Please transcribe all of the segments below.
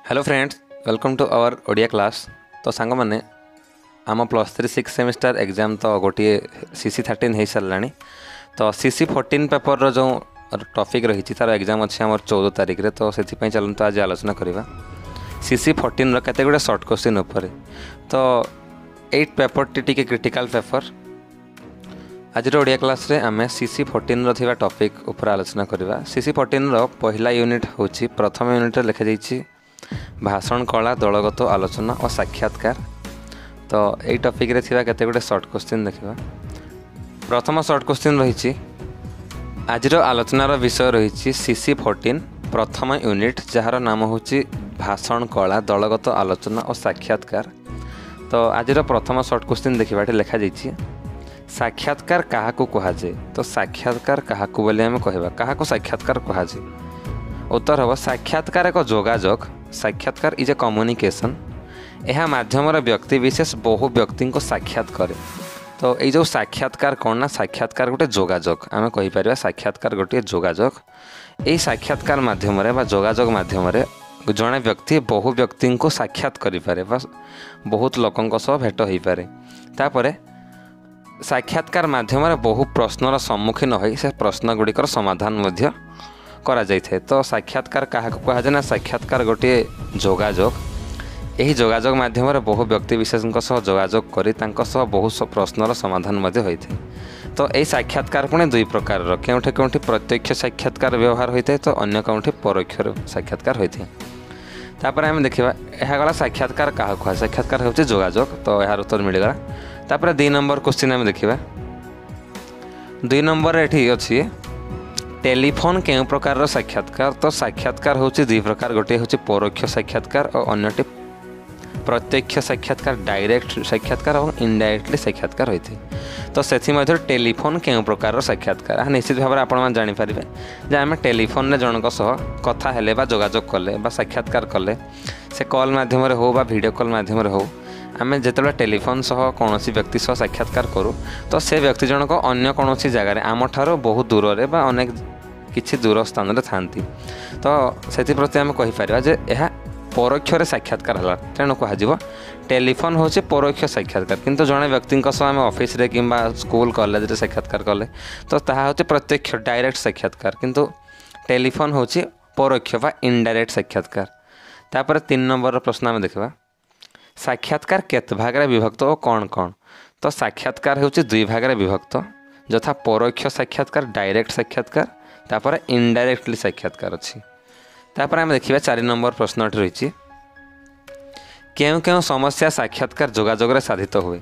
Hello friends, welcome to our Odia class. तो song मैंने आम +3 6 सेमिस्टर एग्जाम तो गोटे CC13 हो सारा। तो CC14 पेपर जो टॉपिक रही तार एग्जाम अच्छे आम 14 तारिख रे। तो से चलते आज आलोचना करवा CC14 केते गुड़े सर्ट क्वेश्चन उपर। तो 8 पेपर टी क्रिटिकल पेपर। आज ओडिया क्लास रे आम CC14 रो टॉपिक उपर आलोचना करवा। CC14 रो पहला यूनिट हूँ प्रथम यूनिट लिखा जाइए भाषण कला दलगत आलोचना और साक्षात्कार। तो यही टॉपिक रे थिबा केते गुडे शॉर्ट क्वेश्चन देखिबा। प्रथम शॉर्ट क्वेश्चन रही आज आलोचनार विषय रही CC14 प्रथम यूनिट जार नाम हूँ भाषण कला दलगत आलोचना और साक्षात्कार। तो आज प्रथम शॉर्ट क्वेश्चन देखा लिखा जाइए साक्षात्कार क्या कहुए। तो साक्षात्कार क्या बोले आम कहवा क्या साक्षात्कार कहुए। उत्तर हम साक्षात्कार एक जोगाजोग। साक्षात्कार इज ए कम्युनिकेशन। यह माध्यम व्यक्ति विशेष बहु व्यक्ति को साक्षात करे। तो ये जो साक्षात्कार कौन ना साक्षात्कार गोटे जोगाजोग आम कहीपर। साक्षात्कार गोटे जोगाजोग। यही साक्षात्कार मध्यम जोगाजोग मध्यम जड़े व्यक्ति बहु व्यक्ति को साक्षात करें बहुत लोकों सह भेट हो पारे। तापर साक्षात्कार मध्यम बहु प्रश्नर सम्मुखीन हो से प्रश्न गुड़िकर समाधान करा जाए। तो साक्षात्कार क्या कहुए ना साक्षात्कार गोटे जोगाजोग। यही जोगाजोग मध्यम बहु व्यक्ति विशेष जोगाजोग कर बहु प्रश्नर समाधान होता है। तो यही साक्षात्कार पुणे दुई प्रकार केउठे केउठे प्रत्यक्ष साक्षात्कार व्यवहार होता है तो अन्य केउठे परोक्ष साक्षात्कार होता है। तापर आम देखा यह गला साक्षात्कार क्या कहुए। साक्षात्कार हूँ जोगाजोग। तो यार उत्तर मिलगला। तापर 2 नंबर क्वेश्चन आम देखा। 2 नंबर ये अच्छी टेलीफोन के प्रकार साक्षात्कार। तो साक्षात्कार हूँ 2 प्रकार गोटे हूँ परोक्ष साक्षात्कार और अन्यटी प्रत्यक्ष साक्षात्कार डायरेक्ट साक्षात्कार और इनडायरेक्टली साक्षात्कार होती है। तो से टेलीफोन के प्रकार साक्षात्कार निश्चित भाव में आप जानीपारे जे आम टेलीफोन में जनक सह कथा हेले बा जोगाजोग कले बा साक्षात्कार कले से कॉल मध्यम हो बा वीडियो कॉल मध्यम हो आम जिते टेलीफोन सह कौन व्यक्ति सह साक्षात्कार करूँ तो से व्यक्ति जनक अन्य कौन जगार आम ठार बहुत दूर में अनेक किसी दूर स्थान में था। तो से प्रति आम कहीपर जे यह परोक्ष साक्षात्कार है। तेणु कह टेलीफोन हूँ परोक्ष साक्षात्कार किंतु जड़े व्यक्ति आम ऑफिस रे कि स्कूल कॉलेज रे साक्षात्कार कले तो ताहा हूँ प्रत्यक्ष डायरेक्ट साक्षात्कार किंतु टेलीफोन हूँ परोक्ष बा इनडायरेक्ट साक्षात्कार। तापर 3 नंबर प्रश्न आम देखा साक्षात्कार केते भाग रे विभक्त और कौन कौन। तो साक्षात्कार हूँ 2 भाग रे विभक्त यथा परोक्ष साक्षात्कार डायरेक्ट साक्षात्कार तापर इनडायरेक्टली साक्षात्कार अच्छी। तापर आम देखा 4 नंबर प्रश्न रही क्यों क्यों समस्या साक्षात्कार जोगाजोग साधित हुए।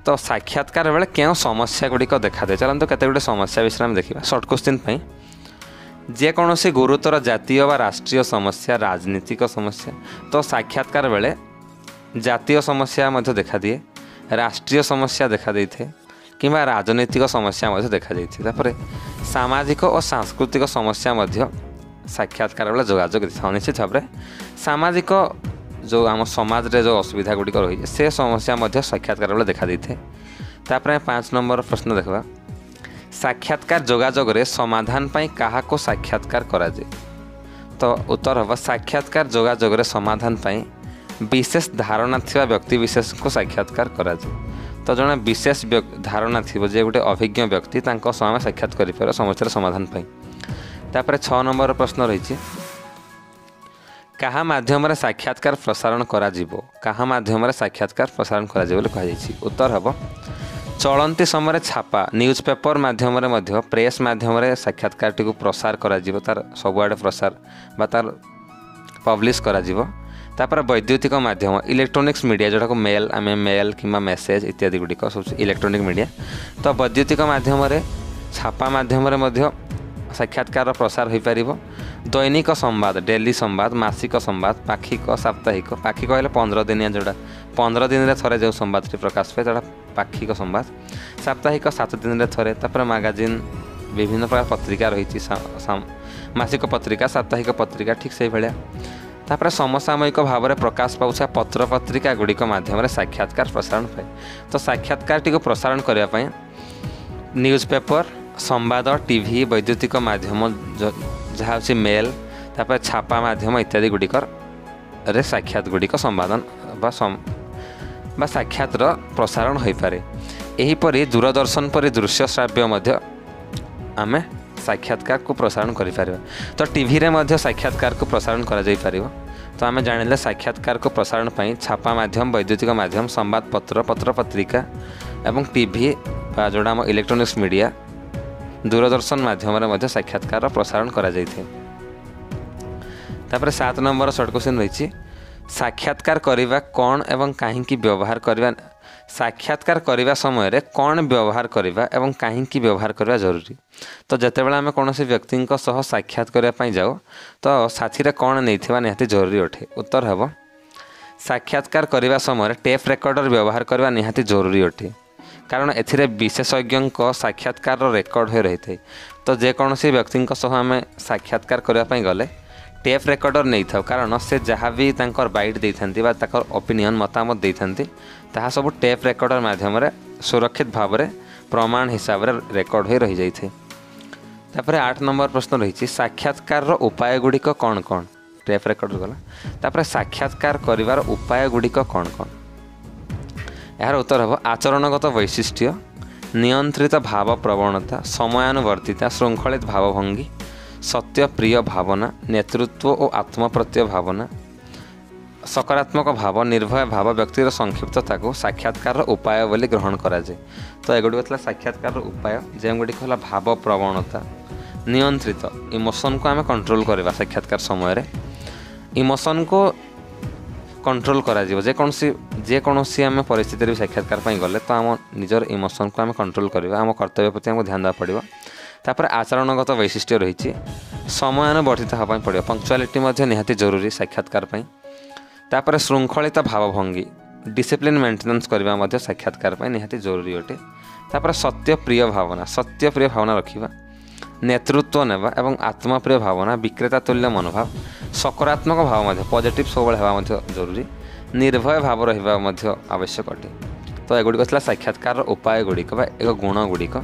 तो साक्षात्कार बेले क्यों समस्या गुड़िक देखा दे। चलते केते गुड़े समस्या विषय में देखा शॉर्ट क्वेश्चन जेकोसी गुरुतर जातीय व राष्ट्रीय समस्या राजनीतिक समस्या। तो साक्षात्कार बेले जातीय समस्या देखा दिए राष्ट्रीय समस्या देखा दे कि राजनीतिक समस्या देखा जाए। सामाजिक और सांस्कृतिक समस्या साक्षात्कार बेले जोगाजोग निश्चित भाव में सामाजिक जो आम समाज रे जो असुविधा गुड़िक रही से समस्या साक्षात्कार बेले देखा देते। तापर 5 नंबर प्रश्न देखा साक्षात्कार जोगाजोग रे समाधान पाई कहा को साक्षात्कार करा जाए। तो उत्तर हम साक्षात्कार जोगाजोग रे समाधान पाई विशेष धारणा थिबा व्यक्ति विशेष को साक्षात्कार करा जाए। तो जड़े विशेष धारणा थी जे गोटे अभिज्ञ व्यक्ति साक्षात कर समस्या समाधान पाई। तापर 6 नंबर प्रश्न रही क्या माध्यम साक्षात्कार प्रसारण करा जीवो। क्या माध्यम साक्षात्कार प्रसारण करा जीवो कहुई। उत्तर हम चलती समय छापा न्यूज पेपर मध्यम प्रेस मध्यम साक्षात्कार टी प्रसार करा जीवो तार सबुआडे प्रसार बा तार पब्लिश करा जीवो। तापर वैद्युतिक माध्यम इलेक्ट्रोनिक्स मीडिया जोटा को मेल आम मेल कि मेसेज इत्यादि गुड़िक सब इलेक्ट्रोनिक मीडिया। तो वैद्युतिक माध्यम छापा मध्यम साक्षात्कार प्रसार हो पार। दैनिक संवाद डेली संवाद मासिक संवाद पाक्षिक साप्ताहिक पाक्षिक कहले 15 दिनिया जोड़ा 15 दिन में थे जो संवाद प्रकाश पाए जोड़ा पाक्षिक संवाद साप्ताहिक 7 दिन में थे। तापर मैगजीन विभिन्न प्रकार पत्रिका रही मासिक पत्रिका साप्ताहिक पत्रिका ठीक से भाया। तापर समसामयिक भाव में प्रकाश पाऊा पत्र पत्रिका गुड़िक मध्यम साक्षात्कार प्रसारण पाए। तो साक्षात्कार टी प्रसारण करने न्यूज पेपर संवाद टीवी वैद्युतिक माध्यम जहाँ मेल तापर छापा माध्यम इत्यादि गुड़िकर रे साक्षात गुड़िक संवादन बा साक्षातर प्रसारण हो पारे। एहीपरि दूरदर्शन परि दृश्य श्राव्य मध्य आमे साक्षात्कार को प्रसारण करिपारिबा। तो टीवी रे मध्य साक्षात्कार को प्रसारण करा जाई पारिबो। तो आमे जानिले साक्षात्कार को प्रसारण पई छापा माध्यम, वैद्युतिक माध्यम, संवाद पत्र, पत्र पत्रिका एवं टीवी बा जोड़ा हम इलेक्ट्रोनिक्स मीडिया दूरदर्शन माध्यम रे मध्य साक्षात्कार प्रसारण करा जाई थे। तापर 7 नंबर शॉर्ट क्वेश्चन रही साक्षात्कार करने कौन एवं कहीं व्यवहार करवा। साक्षात्कार करने समय रे कौन व्यवहार करवा एवं कहीं व्यवहार करवा जरूरी। तो जिते बड़े आम कौन व्यक्ति साक्षात करने जाओ तो साथी कौन नहीं निहाती जरूरी अटे। उत्तर हम साक्षात्कार करने समय टेप रेकर्डर व्यवहार करवा निहाती जरूरी अटे, कारण एथिरे विशेषज्ञ साक्षात्कार रेकर्ड हो रही है। तो जेकोसी व्यक्ति आम साक्षात्कार करने गले टेप रेकर्डर नहीं था, कारण से जहाँ भी बैट देते ओपिनियन मतामत देते ताहा सब टेप रेकर्डर माध्यम सुरक्षित भाव में प्रमाण हिसाब से रेकर्ड हो रही जाए। तापर 8 नंबर प्रश्न रही साक्षात्कार उपाय गुड़िक कौन कौन। टेप रेकर्डर गला तापर साक्षात्कार करिवार उपाय गुड़िक कौन कौन। यार उत्तर हम आचरणगत वैशिष्ट्य, नियंत्रित भाव प्रवणता, समयानुवर्तिता, श्रृंखलित भावभंगी, सत्य प्रिय भावना, नेतृत्व और आत्मप्रत्यय भावना, सकारात्मक भाव, निर्भय भाव, व्यक्तिर संक्षिप्तता को साक्षात्कार उपाय बोली ग्रहण करा जाए। तो एगुड़ी साक्षात्कार उपाय जो गुड़ी है भाव प्रवणता, नियंत्रित इमोशन को आम कंट्रोल करवा। साक्षात्कार समय इमोशन को कंट्रोल करा जेकोसी आम परिस्थिति भी साक्षात्कार गले तो आम निजर इमोशन को आम कंट्रोल करवा। आम कर्तव्य प्रति आमको ध्यान देवा पड़ो। तापर आचरणगत वैशिष्ट्य रही समयानुवर्तित हाँपा पड़ो, पंक्चुआलिटी निहाती जरूरी साक्षात्कार। तापर श्रृंखलित भावभंगी, डिसिप्लिन मेंटेनेंस करवा साक्षात्कार निहाती जरूरी अटे। तापर सत्य प्रिय भावना रखा, नेतृत्व नेवा एवं आत्मप्रिय भावना, विक्रेता तुल्य मनोभाव, सकारात्मक भाव पॉजिटिव सब होगा जरूरी, निर्भय भाव रहा आवश्यक अटे। तो एगुड़िक साक्षात्कार उपाय गुड़िक एक गुण गुड़िक।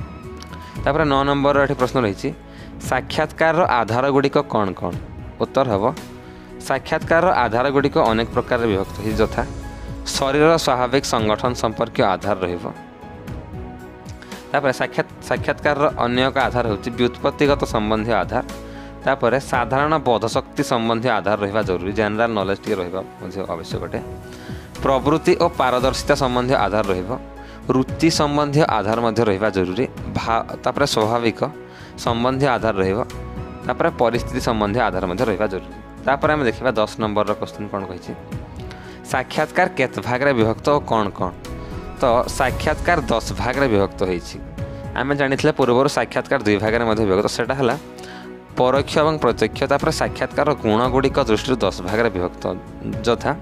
तापर 9 नंबर ये प्रश्न रही साक्षात्कार आधार गुड़िक कौन कौन। उत्तर हम साक्षात्कार आधार गुड़िक अनेक प्रकार विभक्त हो, यथा शरीर स्वाभाविक संगठन संपर्क आधार रहिबो। तापर साक्षात्कार अन्य एक आधार होची व्युत्पत्तिगत संबंधी आधार। तापर साधारण बोधशक्ति संबंधी आधार रहिबा जरूरी, जनरल नॉलेज टी रहिबा आवश्यक अटे। प्रवृत्ति और पारदर्शिता संबंधी आधार रहिबो, रुचि संबंधी आधार मध्य रहिबा जरूरी, तापर स्वाभाविक संबंधी आधार रहिबो, तापर परिस्थिति संबंधी आधार मध्य रहिबा जरूरी। तापर आम देखा 10 नंबर क्वेश्चन कौन कही साक्षात्कार केत भाग रे विभक्त और कौन कौन। तो साक्षात्कार 10 भाग रे विभक्त होइछि। आम जानिथिले पूर्व साक्षात्कार 2 भाग में विभक्त, सेटा हला परोक्ष और प्रत्यक्ष। तापर साक्षात्कार गुण गुड़िक दृष्टि 10 भाग में विभक्त, यथा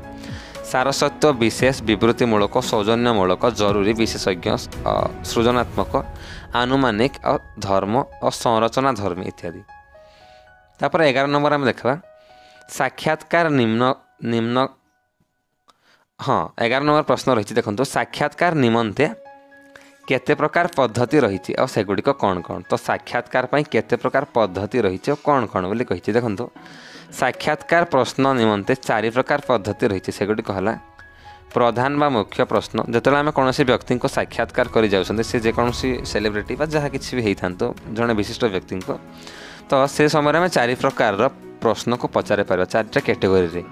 सारसत्व, विशेष, विवृत्तिमूलक, सौजन्यमूलक, जरूरी, विशेषज्ञ, सृजनात्मक, आनुमानिक और धर्म और संरचना धर्मी इत्यादि। तापर 11 नंबर आम देखा साक्षात्कार निम्न हाँ 11 नंबर प्रश्न रही देखो साक्षात्कार निमंते केते प्रकार पद्धति रही और सेगुड़िक कौन कौन। तो साक्षात्कार केते प्रकार पद्धति रही कौन कौन बोली कही देखो साक्षात्कार प्रश्न निमंते 4 प्रकार पद्धति रही सेगुड़िक है प्रधान बा मुख्य प्रश्न। जिते आम कौन व्यक्ति को साक्षात्कार कर जाऊँ सी जेकोसी सेलिब्रिटी जहाँ कि भी होता जड़े विशिष्ट व्यक्ति को, तो से समय आम 4 प्रकार प्रश्न को पचारे पार 4टा कैटेगोरी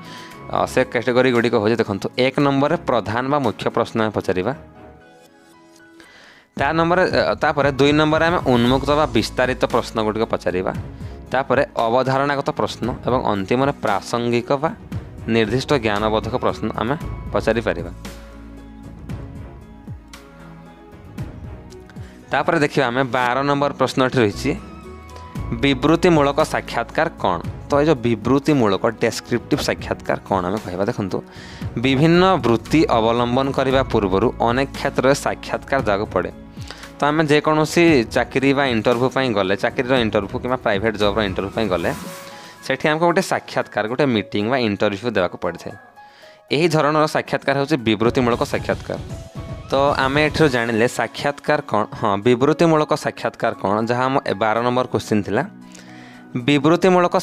से कैटेगोरी गुड़िक हो देखो 1 नंबर प्रधान बा मुख्य प्रश्न पचारिबा, तापर 2 नंबर आम उन्मुक्त बा विस्तारित प्रश्न गुड़िक पचारिबा, तापर अवधारणागत प्रश्न एवं अंतिम प्रासंगिक बा निर्दिष्ट ज्ञानबोधक प्रश्न आम पचारि पारिबा। तापर देखिबा आम 12 नंबर प्रश्न रही विवृत्तिमूलक साक्षात्कार कौन। तो ये जो विवृत्तिमूलक डेस्क्रिप्टिव साक्षात्कार कौन आम कहवा देखो विभिन्न वृत्ति अवलंबन करने पूर्वर अनेक क्षेत्र में साक्षात्कार जाग पड़े। तो आम जेकोसी चाकरी बा इंटरव्यू गले चाकरी इंटरव्यू कि प्राइवेट जॉब इंटरव्यू गले सेठी आमको गोटे साक्षात्कार गोटे मीटिंग बा इंटरव्यू देवाक पड़ता है। यही धरणर साक्षात्कार होची विवृत्तिमूलक साक्षात्कार। तो आम एठर जानिले साक्षात्कार कौन। हाँ विवृत्तिमूलक साक्षात्कार कौन जहाँ आम 12 नंबर क्वेश्चन थिला। विवृत्तिमूलक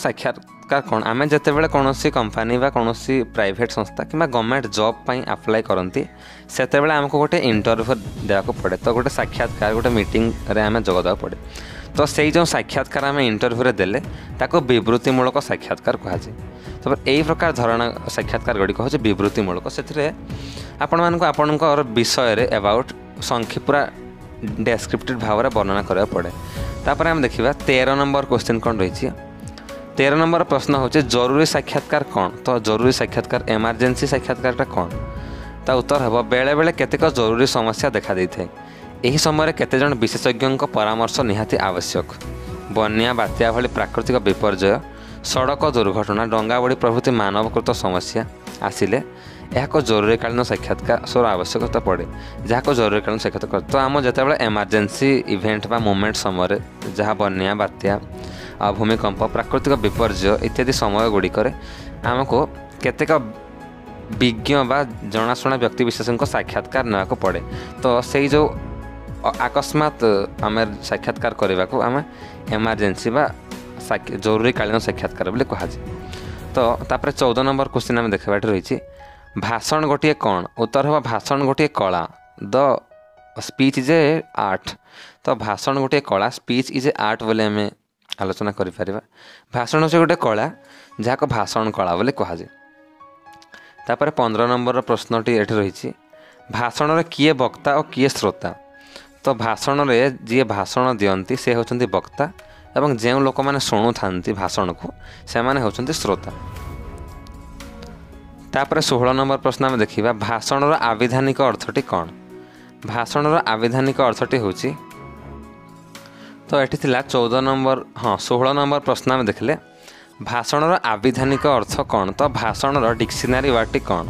साक्षात्कार कौन आम जिते बड़े कौन कंपानी बा कौन प्राइवेट संस्था कि गवर्नमेंट जॉब पर अप्लाई करती से आमको गोटे इंटरव्यू देवाक पड़े तो गोटे साक्षात्कार गोटे मीटिंग रे आम जोगदा पड़े तो से जो साक्षात्कार आम इंटरव्यू देले ताको विवृत्तिमूलक साक्षात्कार कहुए तो यही प्रकार धारणा साक्षात्कार गुड़िक हूँ विवृत्तिमूलक से आपण मानक आपणकर विषय अबाउट संक्षिप्त पूरा डेस्क्रिप्टिव भाव में वर्णना करा पड़े तापर आम देखा 13 नंबर क्वेश्चन कौन रही 13 नंबर प्रश्न हूँ जरूरी साक्षात्कार कौन तो जरूरी साक्षात्कार इमरजेंसी साक्षात्कार कौन ता उत्तर हे बेले बेले केतेक जरूरी समस्या देखा देता है यही समय केते जन विशेषज्ञों परामर्श निहाती आवश्यक बन्या बात्या भली प्राकृतिक विपर्यय सड़क दुर्घटना डंगा बड़ी प्रभृति मानवकृत समस्या आसिले यह जरूरीकालीन साक्षात्कार आवश्यकता पड़े जहाँ जरूरीकालीन साक्षात्कार तो आम जिते इमरजेंसी इवेंट बा मोमेंट समय जहाँ बन्या बात्या भूमिकंप प्राकृतिक विपर्यय इत्यादि समय गुड़िक आमको केतेक विज्ञ बा जनाशुना व्यक्ति विशेषज्ञ साक्षात्कार नाक पड़े तो से जो अकस्मात आम साक्षात्कार करने को आम इमरजेंसी बा जरूरीकालीन साक्षात्कार बोली कहुए तो तापर 14 नंबर क्वेश्चन आम देखा रही भाषण गोटे कौन उत्तर हम भाषण गोटे कला the speech is a art तो भाषण गोटे कला स्पीच इज ए आर्ट बोले आम आलोचना करें भाषण हूँ गोटे कला जहाँ भाषण कला बोले कहुए तापर 15 नंबर प्रश्नटी ये रही भाषण में किए वक्ता और किए श्रोता तो भाषण में जी भाषण दियंती से होचंती वक्ता एवं जो लोक मैंने शुणु था भाषण को से माने होचंती श्रोता तापर 16 नंबर प्रश्न आम देखा भाषण आविधानिक अर्थटी कौन भाषण आविधानिक अर्थटी हूँ तो ये 14 नंबर हाँ 16 नंबर प्रश्न आम देखले भाषण आविधानिक अर्थ कौन तो भाषण डिक्शनरी वार्डटी कौन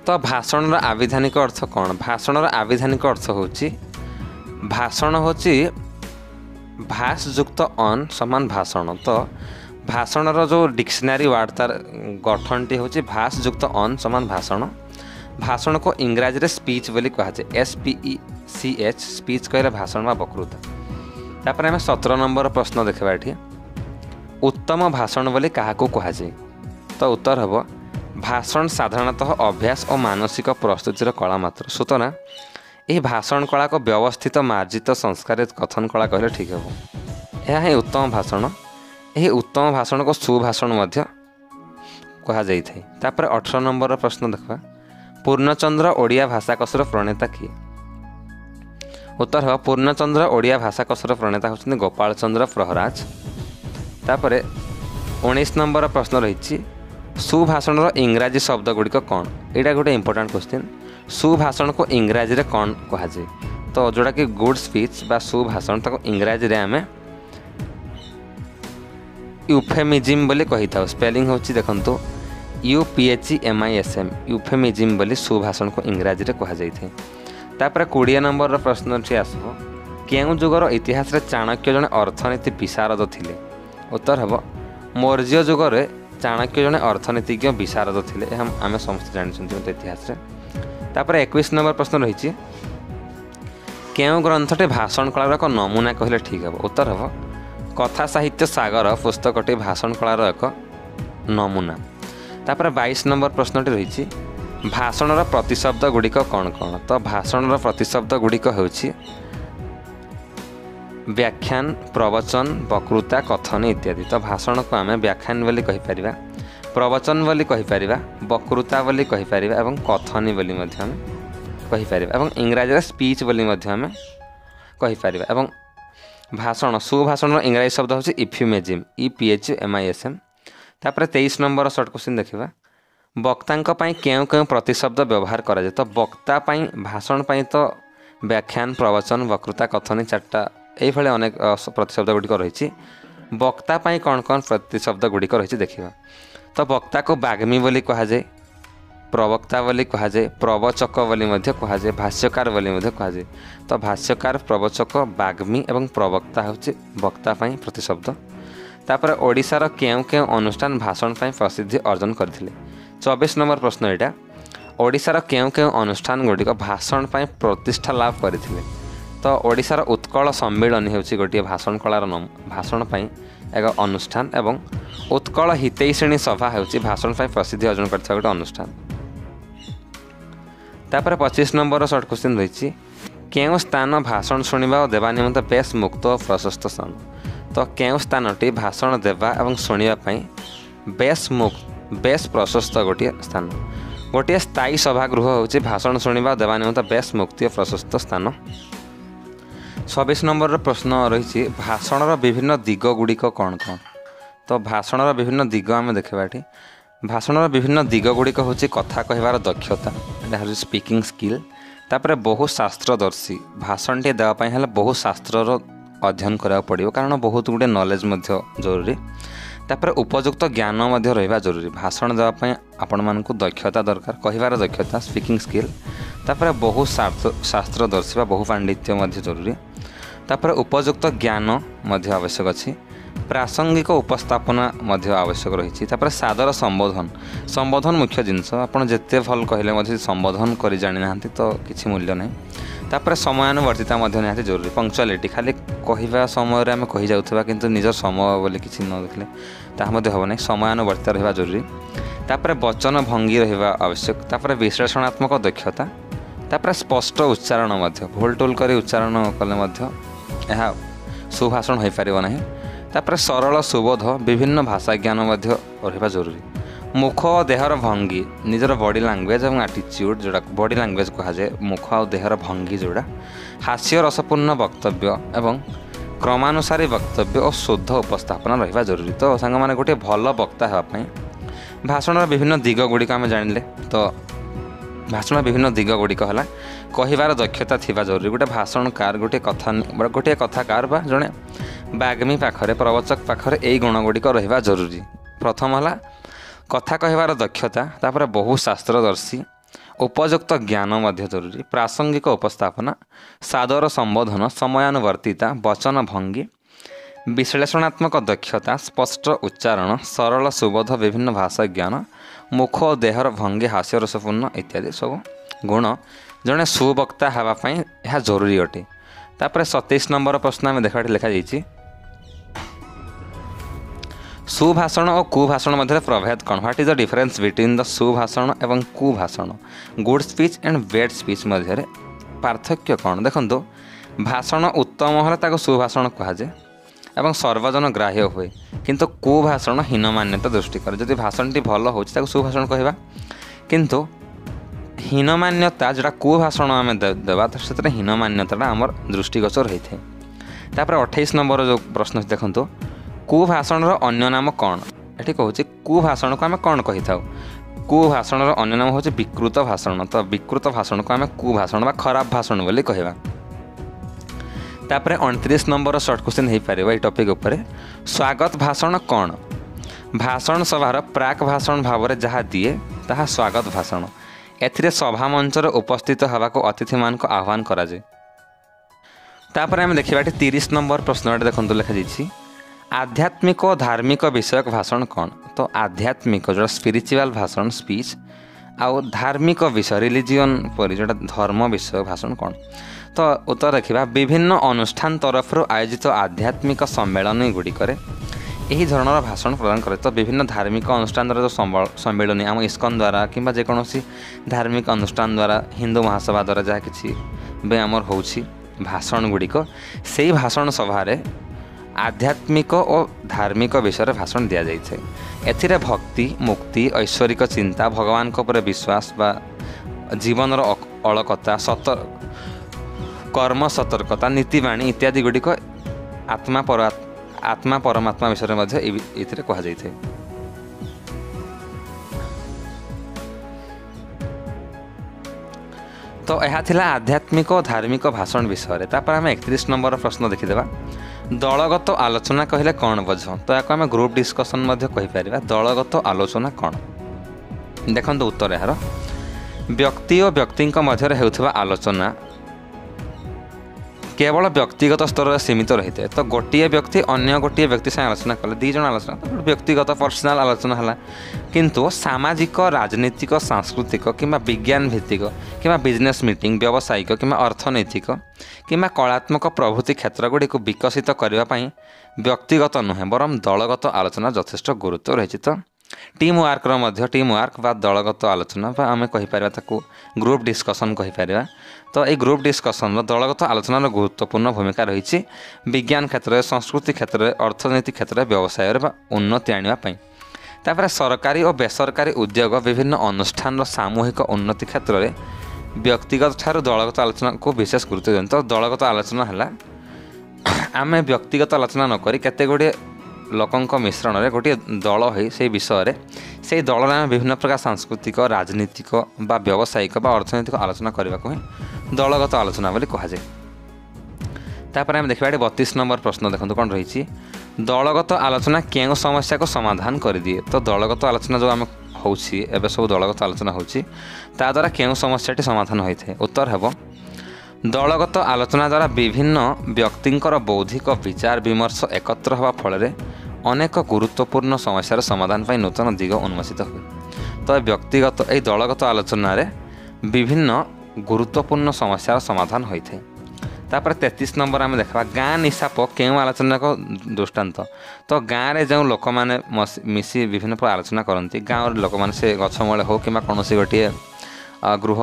तो भाषण आविधानिक अर्थ कौन भाषण आविधानिक अर्थ हूँ भाषण हूँ भाषयुक्त अन समान भाषण तो भाषण जो डिक्शनरी वार्ड तार गठनटी हूँ भाषयुक्त अन समान भाषण भाषण को इंग्राजी रे स्पीच बोली कहुए SPECH स्पीच कहले भाषण व वक्तृता तापर आम 17 नंबर प्रश्न देखा ये उत्तम भाषण बोली क्या कहुए तो उत्तर हे भाषण साधारणतः अभ्यास और मानसिक प्रस्तुतिर कला मात्र सूचना यह भाषण कला को व्यवस्थित मार्जित संस्कारित कथन कला कहले ठीक है यह ही उत्तम भाषण यही उत्तम भाषण को सुभाषण कहुई तापर 18 नंबर प्रश्न देखा पूर्णचंद्र ओडिया भाषाकोशर प्रणेता किए उत्तर है पूर्णचंद्र ओडिया भाषाकोशर प्रणेता होती गोपाल चंद्र प्रहराज तापर 19 नंबर प्रश्न रही सुभाषण इंग्राजी शब्द गुड़िक कौन यहाँ गोटे इंपोर्टेंट क्वेश्चन सुभाषण को इंग्राजी रे कौन कहुए तो जोड़ा कि गुड स्पीच बा सुभाषण ताको इंग्राजी रे आमे यूफेमिजिम बोली कही था स्पेलिंग होची देखंतु UPHEMISM यूफेमिजिम बोली सुभाषण को इंग्राजी रे कहा जाइथे तापर 20 नंबर प्रश्न ठी आसबो केउ जुगर इतिहास रे चाणक्य जने अर्थनीति विशारद थिले उत्तर हेबो मौर्य जुगर चाणक्य जने अर्थनीतिज्ञ विशारद थिले हम आमे समस्त जानिछन्ती इतिहास रे तापर 21 नंबर प्रश्न रही केउ ग्रंथटे भाषण कलार एक नमूना कहले ठीक हे उत्तर हेबो कथा साहित्य सागर पुस्तकटी भाषण कलार एक नमूना तापर 22 नंबर प्रश्नटी रही भाषण प्रतिशब्द गुड़िक कौन कौन तो भाषण प्रतिशब्द गुड़िक होछि व्याख्यान प्रवचन वक्तृता कथन इत्यादि तो भाषण को आम व्याख्यान बोली कहि परिबा प्रवचन बोली कहि परिबा वक्तृता बोली कहि परिबा एवं कथनी बोली मध्य आम कहि परिबा एवं इंग्राजी स्पीच बोली मध्य आम कहि परिबा एवं भाषण सुभाषण इंग्राजी शब्द होछि इफ्यूमेजिम EPHEMISM तापर 23 नंबर शॉर्ट क्वेश्चन देखिबा वक्ता केउ प्रतिशब्द व्यवहार करा जाए तो वक्ता भाषण तो व्याख्यान प्रवचन वक्तृता कथनी चार्टा ये अनेक प्रतिशब्द गुड़िक रही वक्ता कौन कौन प्रतिशब्द गुड़िक रही देखा तो वक्ता को बाग्मी बोली कहुए प्रवक्ता बोली कहुए प्रवचक बोली कहुए भाष्यकार बोली कहुए तो भाष्यकार प्रवचक बाग्मी एवं प्रवक्ता हूँ वक्ता प्रतिशब्द तापर ओडिशार केउ केउ अनुष्ठान भाषण प्रसिद्धि अर्जन करथिले 24 नंबर प्रश्न यहाँ ओडिशार केउ केउ अनुष्ठान गुड़िक भाषण प्रतिष्ठा लाभ करथिले तो ओडिशार उत्कल सम्मिलन होछि गोटे भाषण कलार भाषण एक अनुष्ठान एवं उत्कल हितैषिणी सभा होची भाषण पाई प्रसिद्धि अर्जन करता गोटे अनुष्ठान। तापर 25 नंबर शॉर्ट क्वेश्चन रही केउं स्थान भाषण शुणा और देवा निमंत बेस मुक्त और प्रशस्त स्थान। तो केउं स्थानटी भाषण देवा और शुणापी बेस प्रशस्त गोटे स्थान। गोटे स्थायी सभागृह होची भाषण शुणा और देवा निमंत बेस मुक्ति और प्रशस्त स्थान। 26 नंबर प्रश्न रही भाषणर विभिन्न दिग गुड़िक कौन कौन। तो भाषणर विभिन्न दिग आम देखा ये भाषणर विभिन्न दिग गुड़िक हूँ कथा कहबार दक्षता यहाँ स्पीकिंग स्किल। तापर बहु शास्त्रदर्शी भाषण टे देवाई हेल्ले बहु शास्त्रर अध्ययन करा पड़ो कारण बहुत गुड़े नॉलेज जरूरी। तापर उपयुक्त ज्ञान रहा जरूरी भाषण देवाई आपण मानक दक्षता दरकार कहबार दक्षता स्पीकिंग स्किल। तापर बहु शास्त्रदर्शी बहु पांडित्य जरूरी। तापर उपयुक्त ज्ञान आवश्यक अच्छी प्रासंगिक उपस्थापना आवश्यक रही। तापर सादर संबोधन मुख्य जिनस आप जिते भल कहले संबोधन कर जानी ना तो किसी मूल्य नहीं। तापर समयानुवर्तिता निहाती जरूरी पंक्चुअलिटी खाली कहवा समय आम कही जाऊा किंतु निजर समय बोली किसी न देखले ताहा हम नहीं समयानुवर्तिता रहा जरूरी। तापर वचन भंगी रहा आवश्यक। तापर विश्लेषणात्मक दक्षता। तापर स्पष्ट उच्चारण भूल टूल कर उच्चारण कले यह सुभाषण हो पार नहीं। तापर सरल सुबोध विभिन्न भाषा ज्ञान रहा जरूरी। मुख और देहर भंगी निजर बॉडी लैंग्वेज और एटीट्यूड जोड़ा बॉडी लैंग्वेज कहा जाए मुख और देहर भंगी जोड़ा हास्य रसपूर्ण वक्तव्य एवं क्रमानुसारी वक्तव्य और शुद्ध उपस्थापना रहा जरूरी। तो सांग मैंने गोटे भल वक्ता होगापी भाषण विभिन्न दिग गुड़िक आम जानिले। तो भाषण विभिन्न दिग गुड़िक है कहबार दक्षता थिबा जरूरी। गोटे भाषणकार गोटे कथाकार बा जड़े बाग्मी पाखरे प्रवचक पाखरे यही गुण गुड़िक रहा जरूरी। प्रथम है कथा कहबार दक्षता। तापर बहु शास्त्रदर्शी उपयुक्त ज्ञान जरूरी प्रासंगिक उपस्थापना सादर संबोधन समयानुवर्तिता वचन भंगी विश्लेषणात्मक दक्षता स्पष्ट उच्चारण सरल सुबोध विभिन्न भाषा ज्ञान मुख और देहर भंगी हास्य रसपूर्ण इत्यादि सब गुण जड़े सुवक्ता हाँपाई यह जरूरी अटे। तापर 27 नंबर प्रश्न आम देखा लिखा जाइए सुभाषण और कुभाषण मध्य प्रभेद कौन। What is the difference between the सुभाषण एवं कुभाषण good speech and bad speech मध्य पार्थक्य कौन। देखो भाषण उत्तम है सुभाषण कहुए एवं सर्वजन ग्राह्य हुए किंतु कुभाषण हीनमान्यता दृष्टि करे। जदि भाषणटी भल हो सुभाषण कहवा किंतु हीनमान्यता जोटा कुभाषण आम देवा तो से हीनमान्यता आमर दृष्टिगोचर होता है। तापर 28 नंबर जो प्रश्न देखो कुभाषण अन्य नाम कौन। ये कहूँ कुभाषण को आम कौन कही था। कुभाषण अन्य नाम हूँ विकृत भाषण। तो विकृत भाषण को आम कुभाषण बा खराब भाषण बोली कहवा। तापर 29 नंबर शॉर्ट क्वेश्चन हो पार ये टॉपिक उपर स्वागत भाषण कौन। भाषण सभार प्राक भाषण भाव में जहाँ दिए ताहा स्वागत भाषण। एथिरे सभा मंचर उपस्थित हवा को अतिथि मान को आह्वान करा जाए। तापर आम देखा 30 नंबर प्रश्न देखो लिखा जाइए आध्यात्मिक और धार्मिक विषयक भाषण कौन। तो आध्यात्मिक जो स्पिरिचुअल भाषण स्पीच आउ धार्मिक विषय रिलीजियन पर जो धर्म विषय भाषण कौन। तो उत्तर देखा विभिन्न अनुष्ठान तरफ आयोजित आध्यात्मिक सम्मेलन गुड़िक यही धरणर भाषण प्रदान करे। तो विभिन्न धार्मिक अनुष्ठान जो सम्मेलन आम इस्कन द्वारा कि जेकोसी धार्मिक अनुष्ठान द्वारा हिंदू महासभा द्वारा जहाँ कि आमर हो भाषण गुड़िक से भाषण सभारे आध्यात्मिक और धार्मिक विषय भाषण दि जाए। एथिरे भक्ति मुक्ति ऐश्वरिक चिंता भगवान उपर विश्वास बा जीवन अलकता कर्म सतर्कता नीतिवाणी इत्यादि गुड़िक आत्मा परमात्मा विषय में कहुई। तो यह थिला आध्यात्मिक और धार्मिक भाषण विषय। तापर आम 31 नंबर प्रश्न देखीदेवा दलगत आलोचना कहले कौन बोझ। तो या आम ग्रुप डिस्कसन कहीपर दलगत आलोचना कौन। देखो उत्तर यार व्यक्ति और व्यक्ति मध्य होउथिबा आलोचना केवल व्यक्तिगत स्तर में सीमित रही है। तो गोटे व्यक्ति अन्य गोटे व्यक्ति से आलोचना कले दीज आलोचना तो व्यक्तिगत पर्सनाल आलोचना है। किंतु सामाजिक राजनीतिक सांस्कृतिक कि विज्ञान भित्तिक कि बिजनेस मीटिंग व्यावसायिक कि अर्थनैतिक कि कलात्मक प्रभृति क्षेत्र गुड़ी को विकसित करने व्यक्तिगत नुहे बरम दलगत आलोचना यथेष्ट गुरुत्व रही। तो टीम वर्क बा दलगत आलोचना बा आम कहीपर ग्रुप डिस्कसन कहीपर। तो ये ग्रुप डिस्कसन दलगत आलोचनार गुरुत्वपूर्ण भूमिका रही विज्ञान क्षेत्र में संस्कृति क्षेत्र में अर्थनैतिक क्षेत्र में व्यवसाय उन्नति आने। तापर सरकारी और बेसरकारी उद्योग विभिन्न अनुष्ठान सामूहिक उन्नति क्षेत्र में व्यक्तिगत ठार दलगत आलोचना को विशेष गुरुत्व दिखाते। तो दलगत आलोचना है आम व्यक्तिगत आलोचना नक केते गुड़े लोकों मिश्रण में गोटे दल हो से विषय से दल में विभिन्न प्रकार सांस्कृतिक राजनीतिक बा व्यावसायिक बा अर्थनैतिक आलोचना करने को ही दलगत आलोचना बोली कहुए। तापर आम देखा 32 नंबर प्रश्न देखो कौन रही दलगत आलोचना क्यों समस्या को समाधान कर दिए। तो दलगत आलोचना जो आम हो सब दलगत आलोचना होता द्वारा क्यों समस्याटी समाधान होता है। उत्तर है दलगत आलोचना द्वारा विभिन्न व्यक्तिंकर बौद्धिक विचार विमर्श एकत्र होगा फल अनेक गुरुत्वपूर्ण समस्यार समाधान पर नूतन दिग उन्मोचित हुए। तो व्यक्तिगत ये दलगत आलोचन विभिन्न गुरुत्वपूर्ण समस्यार समाधान होता है। तापर 33 नंबर आम देखा गाँ निशाप क्यों आलोचना को दृष्टांत। तो गाँव में जो लोक मैंने मिसी विभिन्न प्रकार आलोचना करती गाँव लोक मैंने से गछमूले हो कि कौन गोटे गृह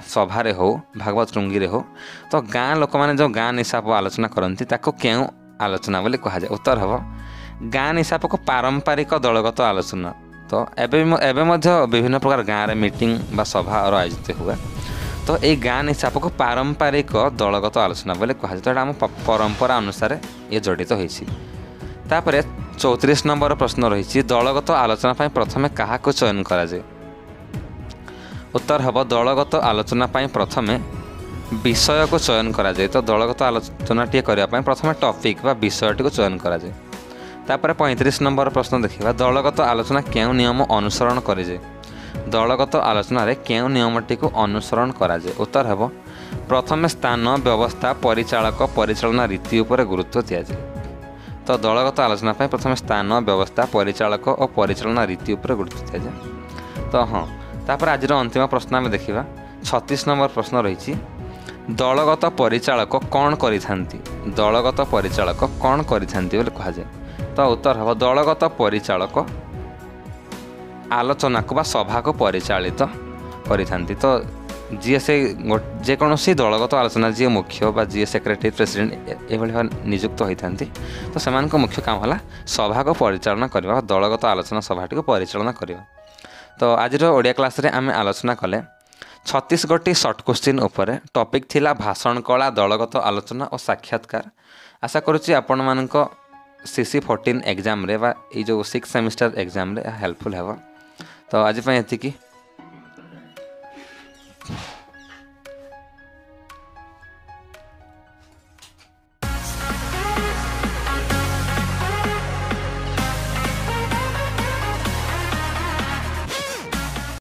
सभारे हो भागवत टुंगी हो तो गाँ लोक मैंने जो गाँ निशाप आलोचना करती क्यों आलोचना बोली कहुए। उत्तर हम गाँ निशाप को पारंपरिक दलगत आलोचना। तो एवं विभिन्न प्रकार गाँव में मीटिंग बा सभा आयोजित हुए तो ये गाँ निशाप को पारंपरिक दलगत आलोचना बोली कहुए। तो आम परंपरा अनुसार ये जड़ित होती। 34 नंबर प्रश्न रही दलगत आलोचना प्रथमे क्या चयन कराए। उत्तर हम दलगत आलोचना प्रथमे विषय को चयन कराए। तो दलगत आलोचना करने प्रथमे टॉपिक बा विषय को चयन कराए। तापर 35 नंबर प्रश्न देखा दलगत आलोचना क्यों नियम अनुसरण करे। दलगत आलोचना रे क्यों नियमटी को अनुसरण कराए। उत्तर हम प्रथमे स्थान व्यवस्था परिचालक परिचालना रीति उपर गुरुत्व दिया जाए। तो दलगत आलोचना प्रथमे स्थान व्यवस्था परिचालक और परिचालना रीति उपर गुरुत्व दिया जाए। तो हाँ तापर आज अंतिम प्रश्न आम देखा 36 नंबर प्रश्न रही दलगत परिचालक कौन करिथांती। दलगत परिचालक कौन करिथांती बोली कहुए। तो उत्तर हम दलगत परिचालक आलोचना को बा सभा को परिचालित करिथांती। तो जी से जेकोसी दलगत आलोचना जी मुख्य बा जी सेक्रेटरी प्रेसिडेंट ये नियुक्त होता तो से मुख्य काम है सभा को परिचालना करवा दलगत आलोचना सभाटी को परिचालना करवा। तो आज ओडिया क्लास रे आम आलोचना कले 36 गोटी सर्ट क्वेश्चन उपर टॉपिक थिला भाषण कला दलगत आलोचना और साक्षात्कार। आशा करुच्ची आपण मानक CC 14 एग्जाम रे बा ये जो 6 सेमिस्टर एग्जाम रे हेल्पफुल है। तो आज एतिकी।